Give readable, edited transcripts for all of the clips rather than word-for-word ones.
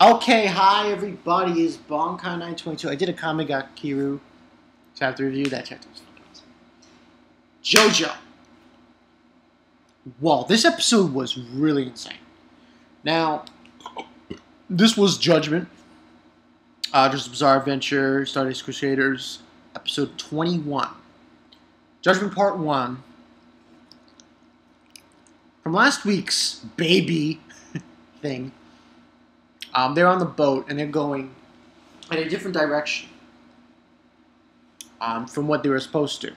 Okay, hi everybody, it's Bonkai922. I did a Kamiga Kiru chapter review. That chapter was fucking awesome. JoJo. Whoa, this episode was really insane. Now, this was Judgment. Just a Bizarre Adventure, Stardust Crusaders, episode 21. Judgment Part 1. From last week's baby thing, they're on the boat and they're going in a different direction from what they were supposed to.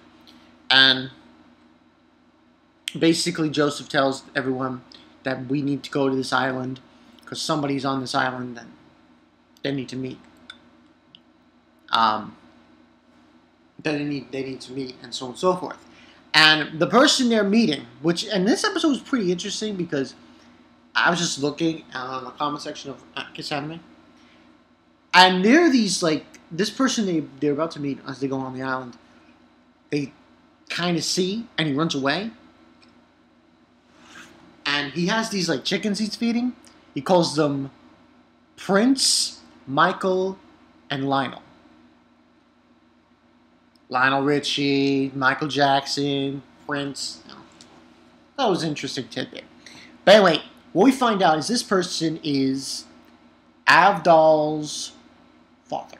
And basically Joseph tells everyone that we need to go to this island because somebody's on this island and they need to meet. They need to meet, and so on and so forth. And the person they're meeting, and this episode was pretty interesting because I was just looking on the comment section of Kiss Anime, and there are these, like, this person they're about to meet as they go on the island, they kind of see, and he runs away, and he has these, like, chickens he's feeding. He calls them Prince, Michael, and Lionel. Lionel Richie, Michael Jackson, Prince. No. That was an interesting tidbit. But anyway, what we find out is this person is Avdol's father.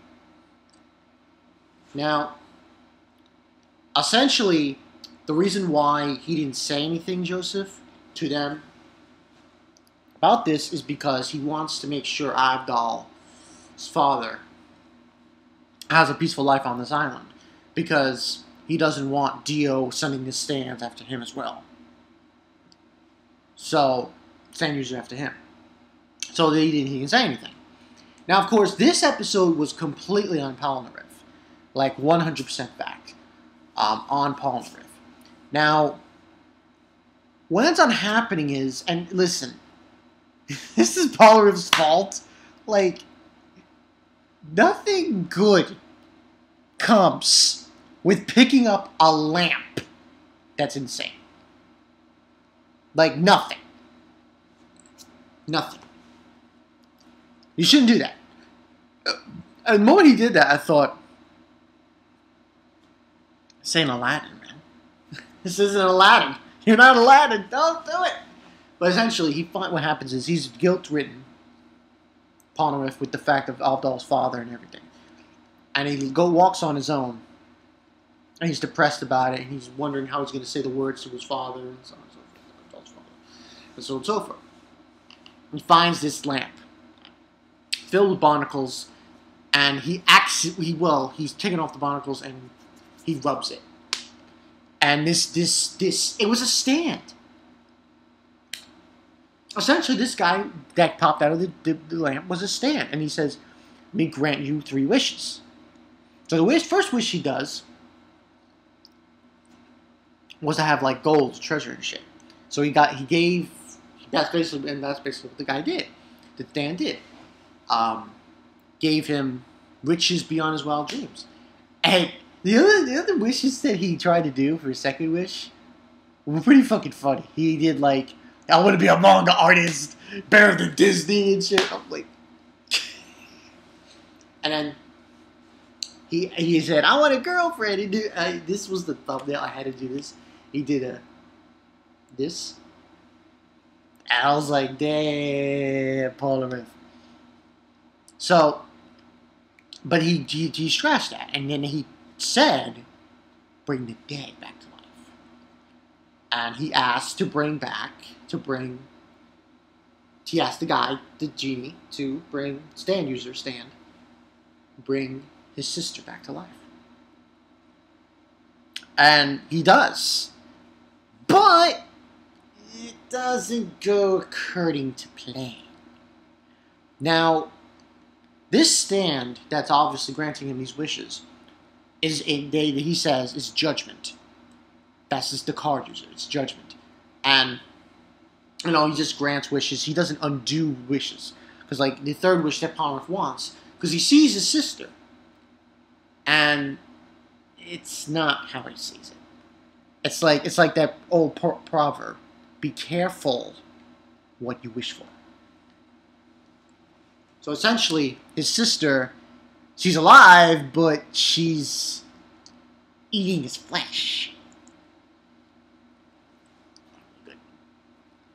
Now, essentially, the reason why he didn't say anything, Joseph, to them about this is because he wants to make sure Avdol's father has a peaceful life on this island. Because he doesn't want Dio sending his stands after him as well. So, stand user after him. So he didn't say anything. Now, of course, this episode was completely on polnareff. Like 100% fact. On polnareff. Now, what ends up happening is, and listen, this is polnareff's fault. Like, nothing good comes with picking up a lamp. That's insane. Like, nothing. Nothing. You shouldn't do that. And the moment he did that, I thought, this ain't Aladdin, man. This isn't Aladdin. You're not Aladdin. Don't do it. But essentially, what happens is he's guilt-ridden Polnareff with the fact of Avdol's father and everything. And he walks on his own. And he's depressed about it, and he's wondering how he's going to say the words to his father, and so on and so forth, Avdol's father, and so on and so forth. He finds this lamp filled with barnacles, and he's taking off the barnacles and he rubs it. And it was a stand. Essentially, this guy that popped out of the lamp was a stand, and he says, "Let me grant you 3 wishes." So the first wish he does was to have, like, gold, treasure, and shit. So that's basically what the guy did. The stand did. Gave him riches beyond his wild dreams. And the other wishes that he tried to do for his second wish were pretty fucking funny. He did, like, I want to be a manga artist, better than Disney and shit. I'm like, and then he said, I want a girlfriend. This was the thumbnail. I had to do this. He did this. And I was like, damn, polnareff. So, but he stressed that. And then he said, bring the dead back to life. And he asked he asked the guy, the genie, to bring bring his sister back to life. And he does. But it doesn't go according to plan. Now, this stand that's obviously granting him these wishes is he says is judgment. That's just the card user. It's judgment. And, he just grants wishes. He doesn't undo wishes. Because, like, the third wish that Polnareff wants, because he sees his sister. And it's not how he sees it. It's like that old proverb: be careful what you wish for. So essentially, his sister, she's alive, but she's eating his flesh.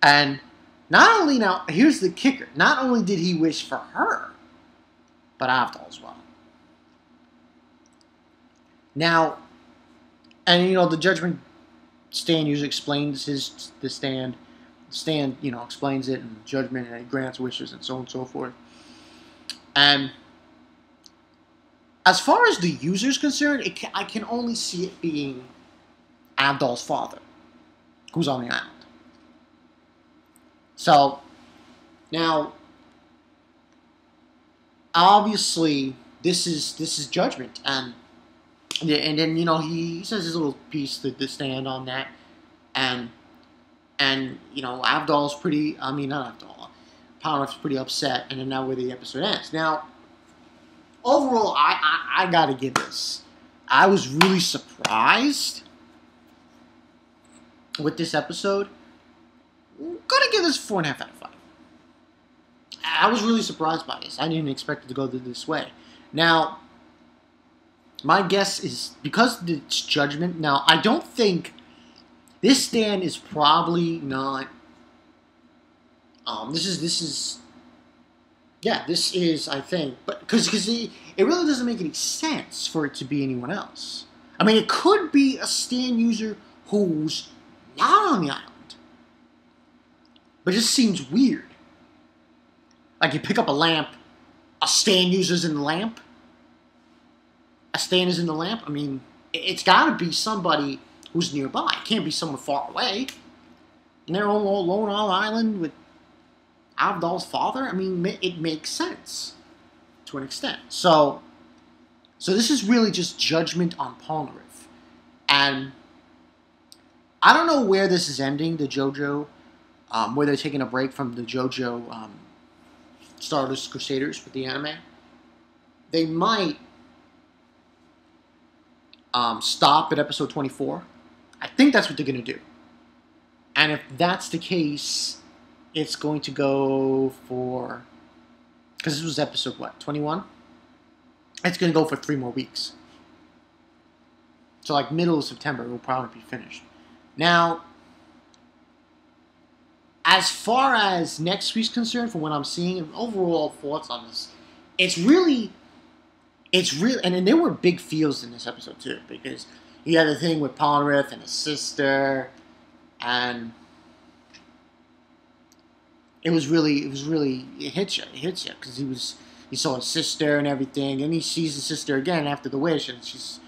And not only now, here's the kicker. Not only did he wish for her, but Avdol as well. Now, and you know, the judgment stand usually explains the stand. The stand, you know, explains it and judgment, and it grants wishes and so on and so forth. And as far as the user's concerned, I can only see it being Avdol's father, who's on the island. So, now, obviously, this is judgment, and then you know he says his little piece to stand on that, and you know Avdol's pretty. I mean, not Avdol. Polnareff's pretty upset, and then now where the episode ends. Now, overall, I gotta give this. I was really surprised with this episode. I'm gonna give this 4.5 out of 5. I was really surprised by this. I didn't expect it to go this way. Now, my guess is because it's judgment. Now, I don't think this stand is probably not. This is I think, but because it really doesn't make any sense for it to be anyone else. I mean, it could be a stand user who's not on the island. But it just seems weird. Like you pick up a lamp, a stand user's in the lamp. A stand is in the lamp. I mean, it's got to be somebody who's nearby. It can't be someone far away. And they're all alone on the island with Avdol's father. I mean, it makes sense to an extent. So this is really just judgment on Polnareff. And I don't know where this is ending, the JoJo. Where they're taking a break from the JoJo Stardust Crusaders with the anime. They might stop at episode 24. I think that's what they're going to do. And if that's the case, it's going to go for... Because this was episode, what, 21? It's going to go for 3 more weeks. So like middle of September, it will probably be finished. Now... As far as next week's concerned, from what I'm seeing, overall thoughts on this, it's really, and then there were big feels in this episode too, because you had the thing with Polnareff and his sister, and it hits you, because he saw his sister and everything, and he sees his sister again after the wish, and she's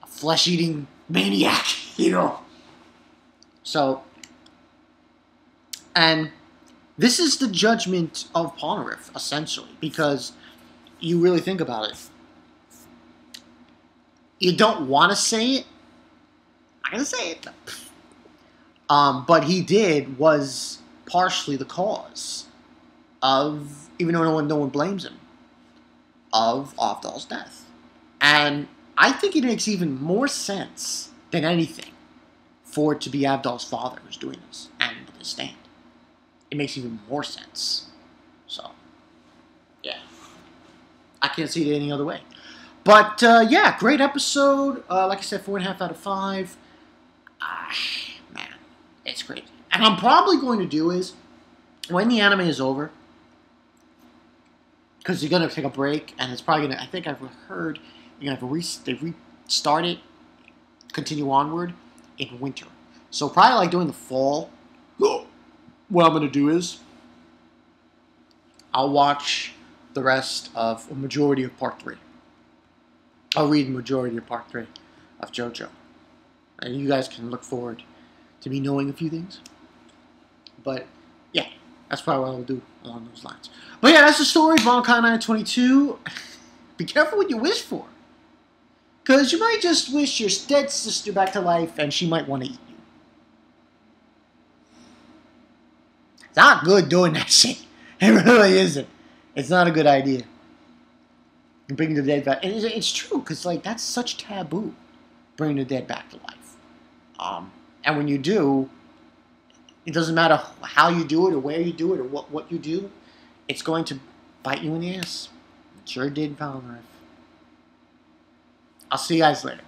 a flesh-eating maniac, you know, so. And this is the judgment of Polnareff, essentially, because you really think about it. You don't want to say it. I'm going to say it. But he was partially the cause of, even though no one blames him, of Avdol's death. And I think it makes even more sense than anything for it to be Avdol's father who's doing this and the stand. It makes even more sense. So, yeah. I can't see it any other way. But, yeah, great episode. Like I said, 4.5 out of 5. Man, it's great. And I'm probably going to do is, when the anime is over, because you're going to take a break, and it's probably going to, I think I've heard, you're going to have to restart it, continue onward, in winter. So probably like during the fall, what I'm going to do is I'll watch the rest of a majority of Part 3. I'll read the majority of Part 3 of JoJo. And you guys can look forward to me knowing a few things. But, yeah, that's probably what I'll do along those lines. But, yeah, that's the story of Bankai 922. Be careful what you wish for. Because you might just wish your dead sister back to life and she might want to eat you. It's not good doing that shit. It really isn't. It's not a good idea. And bringing the dead back. And it's true, because like that's such taboo, bringing the dead back to life. And when you do, it doesn't matter how you do it or where you do it or what you do. It's going to bite you in the ass. It sure did, polnareff. I'll see you guys later.